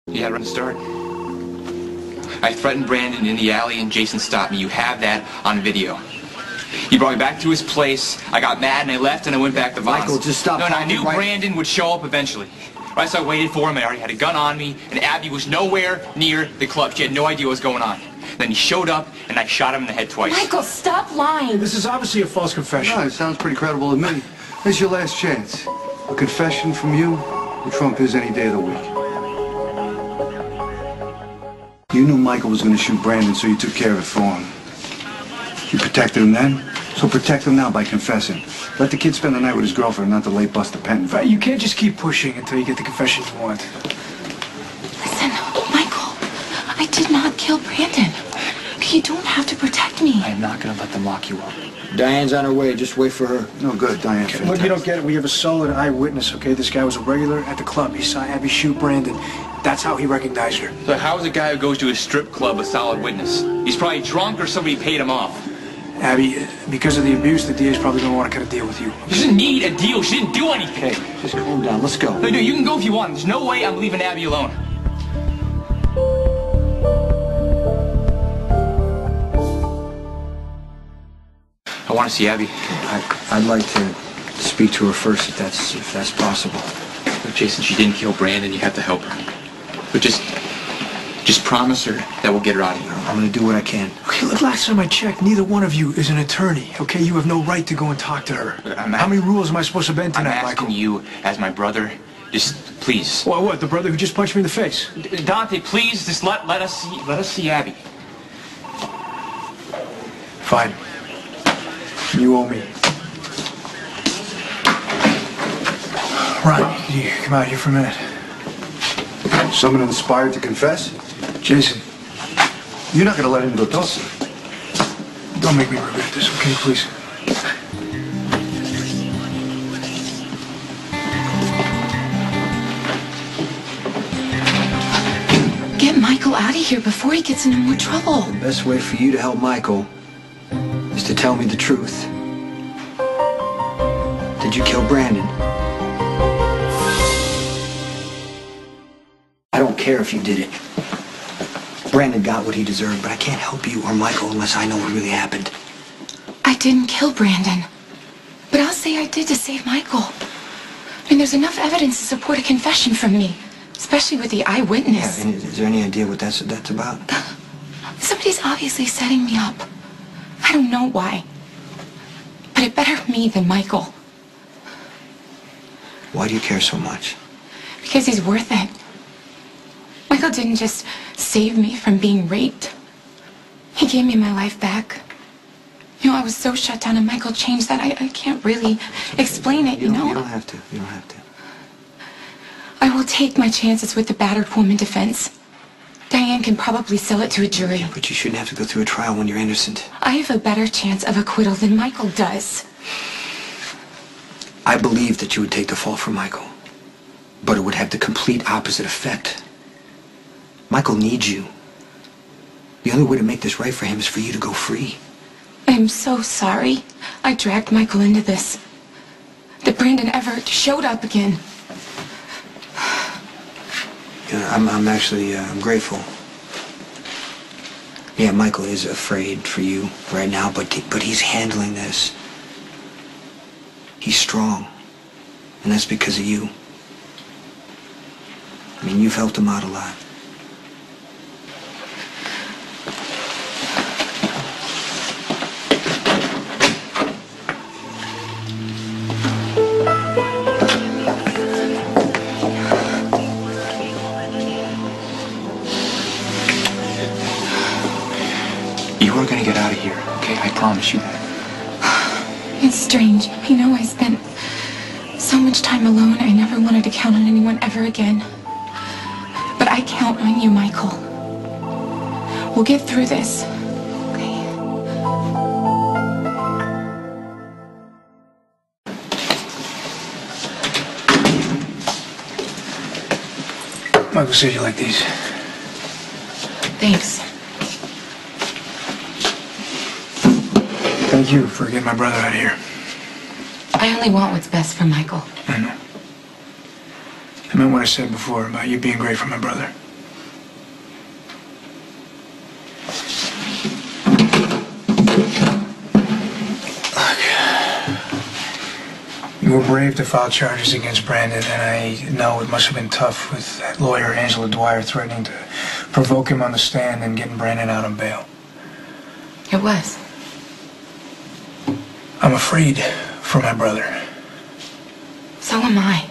Yeah, right to start. I threatened Brandon in the alley and Jason stopped me. You have that on video. He brought me back to his place. I got mad and I left and I went back to Vaughn's. Michael, just stop. No, I knew Brandon would show up eventually. Right, so I waited for him. I already had a gun on me, and Abby was nowhere near the club. She had no idea what was going on. Then he showed up, and I shot him in the head twice. Michael, stop lying. This is obviously a false confession. No, it sounds pretty credible to me. This is your last chance. A confession from you will trump his any day of the week. You knew Michael was going to shoot Brandon, so you took care of it for him. You protected him then, so protect him now by confessing. Let the kid spend the night with his girlfriend, not the late Buster Penton. You can't just keep pushing until you get the confession you want. Listen, Michael, I did not kill Brandon. Okay, you don't have to protect me. I am not going to let them lock you up. Diane's on her way. Just wait for her. No good, Diane. Okay, look, you don't get it. We have a solid eyewitness, okay? This guy was a regular at the club. He saw Abby shoot Brandon. That's how he recognized her. So how is a guy who goes to a strip club a solid witness? He's probably drunk or somebody paid him off. Abby, because of the abuse, the DA's probably going to want to cut a deal with you. She doesn't need a deal. She didn't do anything. Okay, just calm down. Let's go. No, dude, you can go if you want. There's no way I'm leaving Abby alone. I want to see Abby. I'd like to speak to her first, if that's possible. Look, Jason, she didn't kill Brandon. You have to help her. But just promise her that we'll get her out of here. I'm going to do what I can. Okay, look, last time I checked, neither one of you is an attorney, okay? You have no right to go and talk to her. How many rules am I supposed to bend tonight, I'm asking Michael? you, as my brother, just please. Well, what, the brother who just punched me in the face? Dante, please, just let us see Abby. Fine. You owe me. Ron, can you come out here for a minute? Someone inspired to confess? Jason, You're not going to let him go Tulsa. don't make me regret this, okay, please? Get Michael out of here before he gets into more trouble. The best way for you to help Michael is to tell me the truth. Did you kill Brandon? I don't care if you did it. Brandon got what he deserved, but I can't help you or Michael unless I know what really happened. I didn't kill Brandon. But I'll say I did to save Michael. I mean, there's enough evidence to support a confession from me. Especially with the eyewitness. Yeah, and is there any idea what that's about? Somebody's obviously setting me up. I don't know why. But it better me than Michael. Why do you care so much? Because he's worth it. Michael didn't just save me from being raped. He gave me my life back. You know, I was so shut down and Michael changed that I can't really explain it, you know? You don't have to. You don't have to. I will take my chances with the battered woman defense. Diane can probably sell it to a jury. But you shouldn't have to go through a trial when you're innocent. I have a better chance of acquittal than Michael does. I believe that you would take the fall for Michael. But it would have the complete opposite effect. Michael needs you. The only way to make this right for him is for you to go free. I'm so sorry I dragged Michael into this. That Brandon ever showed up again. Yeah, I'm grateful. Yeah, Michael is afraid for you right now, but he's handling this. He's strong. And that's because of you. I mean, you've helped him out a lot. You are going to get out of here, okay? I promise you that. It's strange. You know, I spent so much time alone, I never wanted to count on anyone ever again. But I count on you, Michael. We'll get through this, okay? Michael said you like these. Thanks. Thank you for getting my brother out of here. I only want what's best for Michael. I know. I meant what I said before about you being great for my brother. You were brave to file charges against Brandon, and I know it must have been tough with that lawyer Angela Dwyer threatening to provoke him on the stand and getting Brandon out on bail. It was. I'm afraid for my brother. So am I.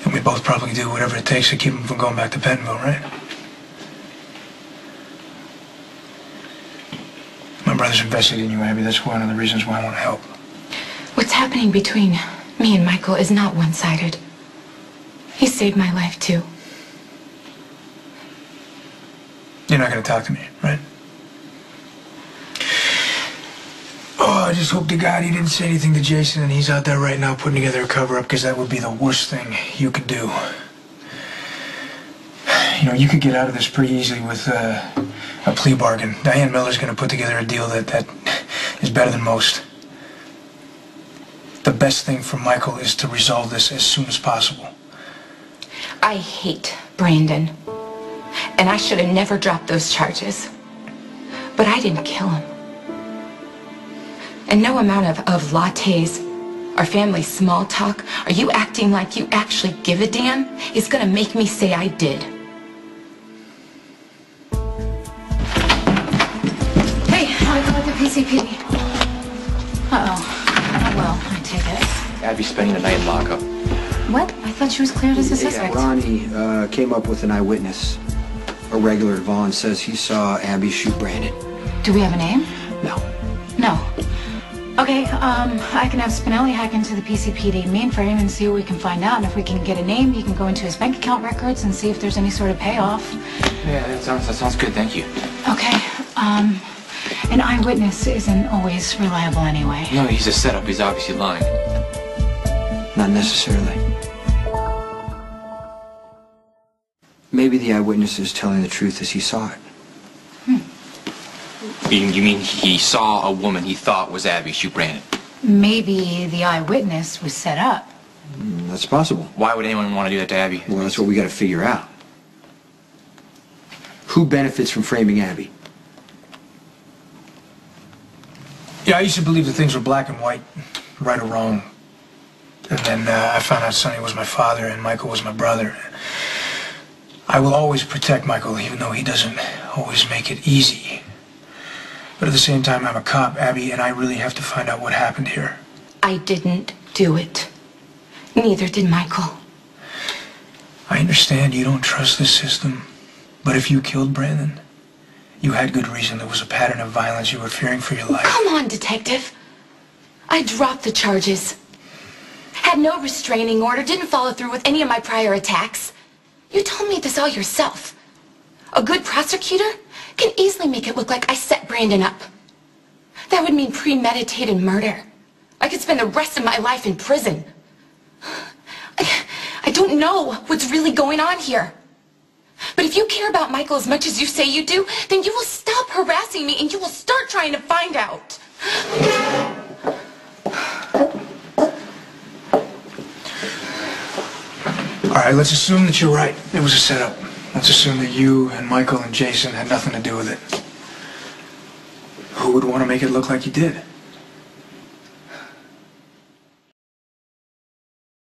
And we both probably do whatever it takes to keep him from going back to Bentonville, right? My brother's invested in you, Abby. That's one of the reasons why I want to help. What's happening between me and Michael is not one-sided. He saved my life, too. You're not going to talk to me, right? Oh, I just hope to God he didn't say anything to Jason and he's out there right now putting together a cover-up, because that would be the worst thing you could do. You know, you could get out of this pretty easily with a plea bargain. Diane Miller's going to put together a deal that is better than most. The best thing for Michael is to resolve this as soon as possible. I hate Brandon. And I should have never dropped those charges. But I didn't kill him. And no amount of lattes or family small talk or you acting like you actually give a damn is gonna make me say I did. Hey, I'll go with the PCPD. Uh-oh. Oh, well, I take it. Abby's spending the night in lockup. What? I thought she was cleared as a suspect. Ronnie came up with an eyewitness. A regular at Vaughn says he saw Abby shoot Brandon. Do we have a name? No. No. Okay, I can have Spinelli hack into the PCPD mainframe and see what we can find out. And if we can get a name, he can go into his bank account records and see if there's any sort of payoff. Yeah, that sounds good, thank you. Okay, an eyewitness isn't always reliable anyway. No, he's a setup. He's obviously lying. Not necessarily. Maybe the eyewitness is telling the truth as he saw it. You mean he saw a woman he thought was Abby shoot Brandon? Maybe the eyewitness was set up. That's possible. Why would anyone want to do that to Abby? Well, that's what we got to figure out. Who benefits from framing Abby? Yeah, I used to believe that things were black and white, right or wrong. And then I found out Sonny was my father and Michael was my brother. I will always protect Michael, even though he doesn't always make it easy. But at the same time, I'm a cop, Abby, and I really have to find out what happened here. I didn't do it. Neither did Michael. I understand you don't trust the system, but if you killed Brandon, you had good reason. There was a pattern of violence. You were fearing for your life. Come on, detective. I dropped the charges. Had no restraining order, didn't follow through with any of my prior attacks. You told me this all yourself. A good prosecutor can easily make it look like I set Brandon up. That would mean premeditated murder. I could spend the rest of my life in prison. I don't know what's really going on here. But if you care about Michael as much as you say you do, then you will stop harassing me and you will start trying to find out. All right, let's assume that you're right. It was a setup. Let's assume that you and Michael and Jason had nothing to do with it. Who would want to make it look like you did?